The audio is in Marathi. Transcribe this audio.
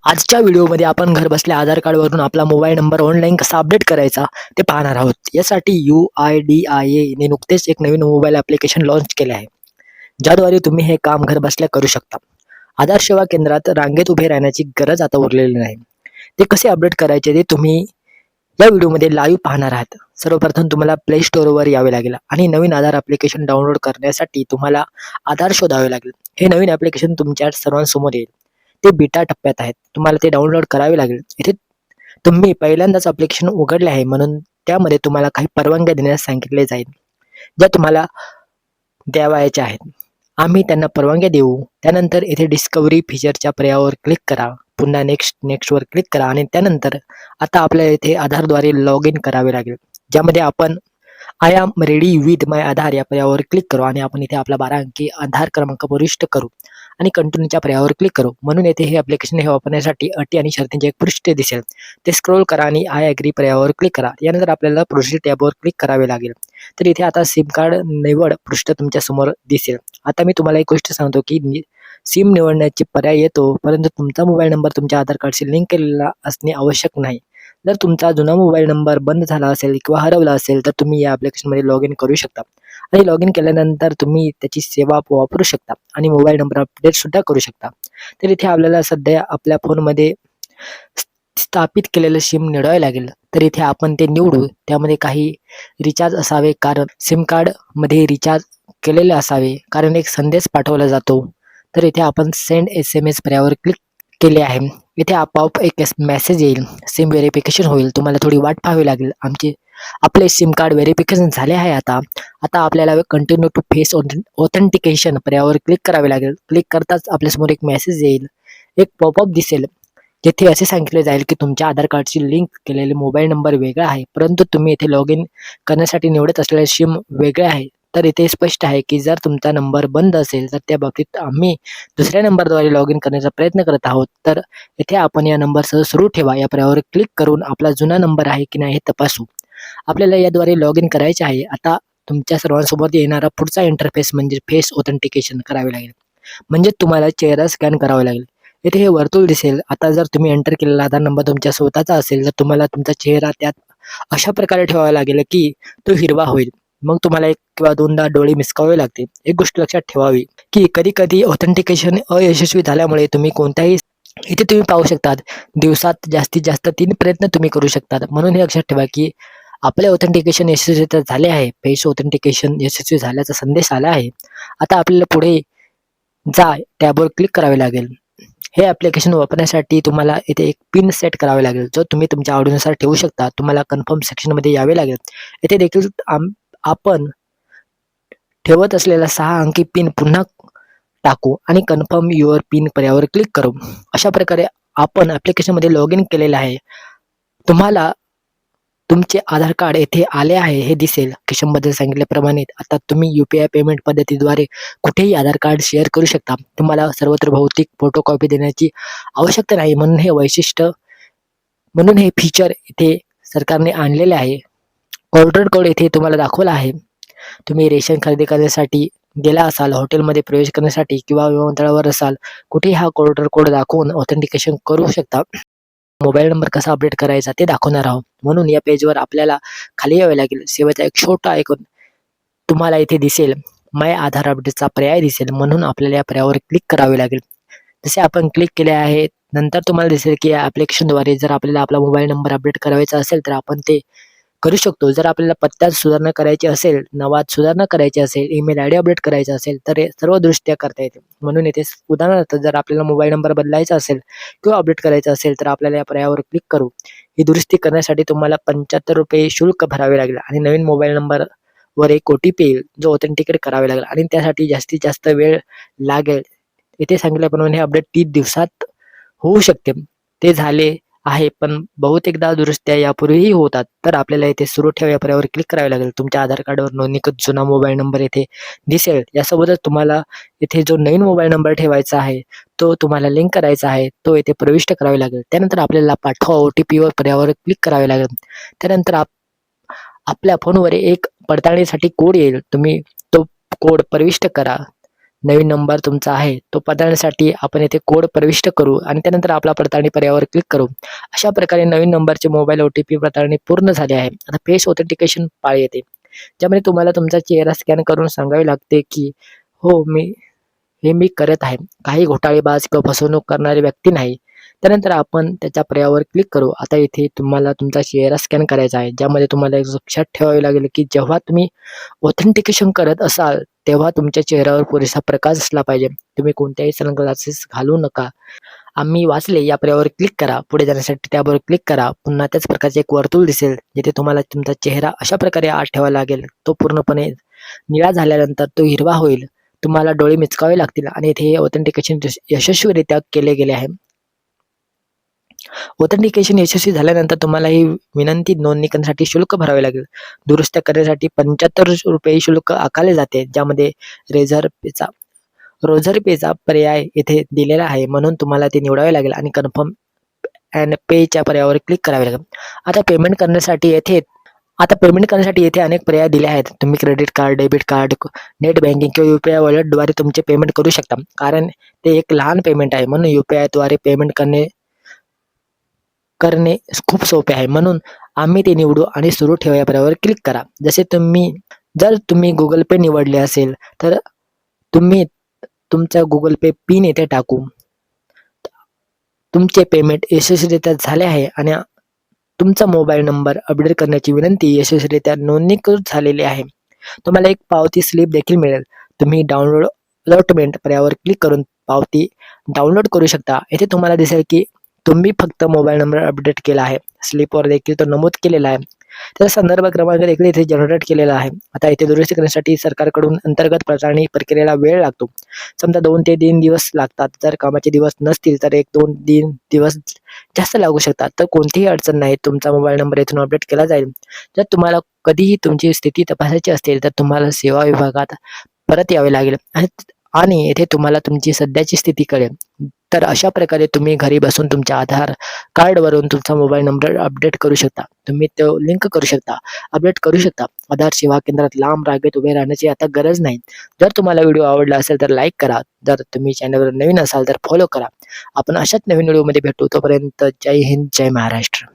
आजच्या व्हिडिओमध्ये आपण घर बसल्या आधार कार्डवरून आपला मोबाईल नंबर ऑनलाईन कसा अपडेट करायचा ते पाहणार आहोत. यासाठी UIDIA ने नुकतेच एक नवीन मोबाईल ॲप्लिकेशन लॉन्च केले आहे, ज्याद्वारे तुम्ही हे काम घर बसल्या करू शकता. आधार सेवा केंद्रात रांगेत उभे राहण्याची गरज आता उरलेली नाही. ते कसे अपडेट करायचे ते तुम्ही या व्हिडिओमध्ये लाईव्ह पाहणार आहात. सर्वप्रथम तुम्हाला प्ले स्टोअरवर यावे लागेल आणि नवीन आधार ॲप्लिकेशन डाउनलोड करण्यासाठी तुम्हाला आधार शोधावे लागेल. हे नवीन ॲप्लिकेशन तुमच्या सर्वांसमोर येईल. ते बीटा टप्प्यात आहेत. तुम्हाला ते डाउनलोड करावे लागेल. इथे तुम्ही पहिल्यांदाच ॲप्लिकेशन उघडले आहे म्हणून त्यामध्ये तुम्हाला काही परवानग्या देण्यास सांगितले जाईल, ज्या तुम्हाला द्यावयाच्या आहेत. आम्ही त्यांना परवानग्या देऊ. त्यानंतर येथे डिस्कव्हरी फीचरच्या पर्यायावर क्लिक करा. पुन्हा नेक्स्टवर क्लिक करा आणि त्यानंतर आता आपल्याला येथे आधारद्वारे लॉग इन करावे लागेल, ज्यामध्ये आपण आय एम रेडी विथ माय आधार या पर्यायावर क्लिक करू आणि आपण इथे आपला 12 अंकी आधार क्रमांक प्रविष्ट करू आणि कंटिन्यूच्या पर्यायावर क्लिक करू. म्हणून येथे हे ॲप्लिकेशन हे वापरण्यासाठी अटी आणि शर्तींचे एक पृष्ठ दिसेल. ते स्क्रोल करा आणि आय ॲग्री पर्यायावर क्लिक करा. यानंतर आपल्याला प्रोसीड टॅबवर क्लिक करावे लागेल. तर इथे आता सिम कार्ड निवड पृष्ठ तुमच्या समोर दिसेल. आता मी तुम्हाला एक गोष्ट सांगतो की सिम निवडण्याचे पर्याय येतो, परंतु तुमचा मोबाईल नंबर तुमच्या आधार कार्डशी लिंक केलेला असणे आवश्यक नाही. जर तुमचा जुना मोबाईल नंबर बंद झाला असेल किंवा हरवला असेल तर तुम्ही या ॲप्लिकेशनमध्ये लॉग इन करू शकता आणि लॉग इन केल्यानंतर तुम्ही त्याची सेवा वापरू शकता आणि मोबाईल नंबर अपडेटसुद्धा करू शकता. तर इथे आपल्याला सध्या आपल्या फोनमध्ये स्थापित केलेलं सिम निवडावे लागेल. तर इथे आपण ते निवडू. त्यामध्ये काही रिचार्ज असावे, कारण सिम कार्डमध्ये रिचार्ज केलेले असावे, कारण एक संदेश पाठवला जातो. तर इथे आपण सेंड SMS पर्यायावर क्लिक केले आहे. इथे आपोआप एक मेसेज येईल, सिम व्हेरिफिकेशन होईल. तुम्हाला थोडी वाट पाहावी लागेल. आपले सिम कार्ड व्हेरिफिकेशन झाले आहे. आता आपल्याला कंटिन्यू टू फेस ऑथेंटिकेशन पर्यायावर क्लिक करावे लागेल. क्लिक करताच आपल्यासमोर एक मेसेज येईल, एक पॉपअप दिसेल, जेथे असे सांगितले जाईल की तुमच्या आधार कार्डशी लिंक केलेले मोबाईल नंबर वेगळा आहे, परंतु तुम्ही इथे लॉग इन करण्यासाठी निवडत असलेले सिम वेगळे आहे. तर इथे स्पष्ट आहे की जर तुमचा नंबर बंद असेल तर त्या बाबतीत आम्ही दुसऱ्या नंबरद्वारे लॉग इन करण्याचा प्रयत्न करत आहोत. तर इथे आपण या नंबरसह सुरू ठेवा या पर्यायावर क्लिक करून आपला जुना नंबर आहे की नाही हे तपासू. आपल्याला याद्वारे लॉग इन करायचे आहे. आता तुमच्या सर्वांसोबत येणारा पुढचा इंटरफेस म्हणजे फेस ऑथेंटिकेशन करावे लागेल. म्हणजे तुम्हाला चेहरा स्कॅन करावा लागेल. इथे हे वर्तुळ दिसेल. आता जर तुम्ही एंटर केलेला आधार नंबर तुमच्या स्वतःचा असेल तर तुम्हाला तुमचा चेहरा त्यात अशा प्रकारे ठेवावा लागेल की तो हिरवा होईल. मग तुम्हाला 1 किंवा 2दा डोळे मिचकावे लागतील. एक गोष्ट लक्षात ठेवावी की कधी-कधी ऑथेंटिकेशन अयशस्वी झाल्यामुळे तुम्ही कोणत्याही इथे तुम्ही पाहू शकतात, दिवसात जास्तीत जास्त 3 प्रयत्न तुम्ही करू शकतात. म्हणून हे लक्षात ठेवा की आपले ऑथेंटिकेशन यशस्वी तर झाले आहे. फेस ऑथेंटिकेशन यशस्वी झाल्याचा संदेश आला आहे. आता आपल्याला पुढे जा टॅबवर क्लिक करावे लागेल. हे ॲप्लिकेशन वापरण्यासाठी तुम्हाला इथे एक पिन सेट करावे लागेल, जो तुम्ही तुमच्या आवडीनुसार ठेवू शकता. तुम्हाला कन्फर्म सेक्शनमध्ये यावे लागेल. येथे देखील आपण ठेवत असलेला 6 अंकी पिन पुन्हा टाकू आणि कन्फर्म युअर पिन पर्यायावर क्लिक करू. अशा प्रकारे आपण ॲप्लिकेशनमध्ये लॉग इन केलेले आहे. तुम्हाला तुमचे आधार कार्ड येथे आले आहे हे दिसेल. ॲप्लिकेशनमध्ये सांगितल्याप्रमाणे आता तुम्ही UPI पेमेंट पद्धतीद्वारे कुठेही आधार कार्ड शेअर करू शकता. तुम्हाला सर्वत्र भौतिक फोटोकॉपी देण्याची आवश्यकता नाही. म्हणून हे फीचर इथे सरकारने आणलेले आहे. ऑर्डर कोड इथे तुम्हाला दाखवला आहे. तुम्ही रेशन खरेदी करण्यासाठी गेला असाल, हॉटेलमध्ये प्रवेश करण्यासाठी किंवा विमानतळावर असाल, कुठेही हा ऑर्डर कोड दाखवून ऑथेंटिकेशन करू शकता. मोबाईल नंबर कसा अपडेट करायचा ते दाखवणार आहोत. म्हणून या पेजवर आपल्याला खाली यावे लागेल. शेवटचा एक छोटा आयकॉन तुम्हाला इथे दिसेल. माय आधार अपडेटचा पर्याय दिसेल. म्हणून आपल्याला या पर्यायावर क्लिक करावे लागेल. जसे आपण क्लिक केले आहे, नंतर तुम्हाला दिसेल की या ॲप्लिकेशनद्वारे जर आपल्याला आपला मोबाईल नंबर अपडेट करायचा असेल तर आपण ते करू शकतो. जर आपल्याला पत्त्यात सुधारणा करायची असेल, नावात सुधारणा करायची असेल, ईमेल ID अपडेट करायचा असेल तर हे सर्वदृष्ट्या करता येते. म्हणून येथे उदाहरणार्थ जर आपल्याला मोबाईल नंबर बदलायचा असेल किंवा अपडेट करायचा असेल तर आपल्याला या पर्यायावर क्लिक करू. ही दुरुस्ती करण्यासाठी तुम्हाला ₹75 शुल्क भरावे लागेल आणि नवीन मोबाईल नंबरवर एक OTP येईल, जो ऑथेंटिकेट करावे लागेल आणि त्यासाठी जास्तीत जास्त वेळ लागेल. इथे सांगितल्याप्रमाणे हे अपडेट 30 दिवसात होऊ शकते. ते झाले आहे, पण बहुतेकदा दुरुस्त्या यापूर्वीही होतात. तर आपल्याला इथे सुरू ठेवा या पर्यायावर क्लिक करावे लागेल. तुमच्या आधार कार्डवर नोंदणीकृत जुना मोबाईल नंबर येथे दिसेल. यासोबतच तुम्हाला इथे जो नवीन मोबाईल नंबर ठेवायचा आहे, तो तुम्हाला लिंक करायचा आहे, तो येथे प्रविष्ट करावे लागेल. त्यानंतर आपल्याला पाठवा OTP वर पर्यायावर क्लिक करावे लागेल. त्यानंतर आपल्या फोनवर एक पडताळणीसाठी कोड येईल. तुम्ही तो कोड प्रविष्ट करा. नवीन नंबर तुमचा आहे तो पडताळण्यासाठी आपण येथे कोड प्रविष्ट करू आणि त्यानंतर आपला पडताळणी पर्यायावर क्लिक करू. अशा प्रकारे नवीन नंबरचे मोबाईल OTP पडताळणी पूर्ण झाली आहे. आता फेस ऑथेंटिकेशन पाळी येते, ज्यामध्ये तुम्हाला तुमचा चेहरा स्कॅन करून सांगावे लागते की हो मी करत आहे. काही घोटाळेबाज किंवा फसवणूक करणारी व्यक्ती नाही. त्यानंतर आपण त्याच्या पर्यायावर क्लिक करू. आता इथे तुम्हाला तुमचा चेहरा स्कॅन करायचा आहे, ज्यामध्ये तुम्हाला एक लक्षात ठेवावे लागेल की जेव्हा तुम्ही ऑथेंटिकेशन करत असाल तेव्हा तुमच्या चेहऱ्यावर पुरेसा प्रकाश असला पाहिजे. तुम्ही कोणत्याही सनग्लासेस घालू नका. आम्ही वाचले या पर्यायावर क्लिक करा. पुढे जाण्यासाठी त्यावर क्लिक करा. पुन्हा त्याच प्रकारचे एक वर्तुळ दिसेल, जिथे तुम्हाला तुमचा चेहरा अशा प्रकारे आत ठेवावा लागेल. तो पूर्णपणे निळा झाल्यानंतर तो हिरवा होईल. तुम्हाला डोळे मिचकावे लागतील आणि इथे ऑथेंटिकेशन यशस्वीरित्या केले गेले आहे. ऑथेंटिकेशन यशस्वी झाल्यानंतर तुम्हाला ही विनंती नोंदणी करण्यासाठी शुल्क भरावे लागेल. दुरुस्त्या करण्यासाठी ₹75 शुल्क आकारले जाते, ज्यामध्ये रोजर पेचा पर्याय येथे दिलेला आहे, म्हणून तुम्हाला ते निवडावे लागेल आणि कन्फर्म अँड पेच्या पर्यायावर क्लिक करावे लागेल. आता पेमेंट करण्यासाठी येथे अनेक पर्याय दिले आहेत. तुम्ही credit card, debit card, net banking किंवा UPI वॉलेटद्वारे तुमचे पेमेंट करू शकता. कारण ते एक लहान पेमेंट आहे, म्हणून UPI द्वारे पेमेंट करणे खूप सोपे आहे. म्हणून आम्ही ते निवडू आणि सुरू ठेवा या पर्यायावर क्लिक करा. जर तुम्ही Google Pay निवडले असेल तर तुम्ही तुमचा Google Pay पिन येथे टाकू. तुमचे पेमेंट यशस्वीरित्या झाले आहे आणि तुमचा मोबाईल नंबर अपडेट करण्याची विनंती यशस्वीरित्या नोंदणीकृत झालेली आहे. तुम्हाला एक पावती स्लिप देखील मिळेल. तुम्ही डाउनलोड अलॉटमेंट पर्यायावर क्लिक करून पावती डाउनलोड करू शकता. येथे तुम्हाला दिसेल की तुम्ही फक्त मोबाईल नंबर अपडेट केला आहे. स्लिपवर देखील तो नमूद केलेला आहे. त्याचा संदर्भ क्रमांक देखील इथे जनरेट केलेला आहे. आता इथे दुरुस्ती करण्यासाठी सरकारकडून अंतर्गत पडताळणी प्रक्रियेला वेळ लागतो. समजा 2 ते 3 दिवस लागतात. जर कामाचे दिवस नसतील तर 1-2 दिवस जास्त लागू शकतात. तर कोणतीही अडचण नाही. तुमचा मोबाईल नंबर येथून अपडेट केला जाईल. जर तुम्हाला कधीही तुमची स्थिती तपासायची असेल तर तुम्हाला सेवा विभागात परत यावे लागेल आणि येथे तुम्हाला तुमची सध्याची स्थिती कळेल. तर अशा प्रकारे तुम्ही घरी बसून तुमच्या आधार कार्डवरून तुमचा मोबाईल नंबर अपडेट करू शकता. तुम्ही तो लिंक करू शकता, अपडेट करू शकता. आधार सेवा केंद्रात लांब रांगेत उभे राहण्याची आता गरज नाही. जर तुम्हाला व्हिडिओ आवडला असेल तर लाईक करा. जर तुम्ही चॅनलवर नवीन असाल तर फॉलो करा. आपण अशाच नवीन व्हिडिओमध्ये भेटू. तोपर्यंत जय हिंद, जय महाराष्ट्र.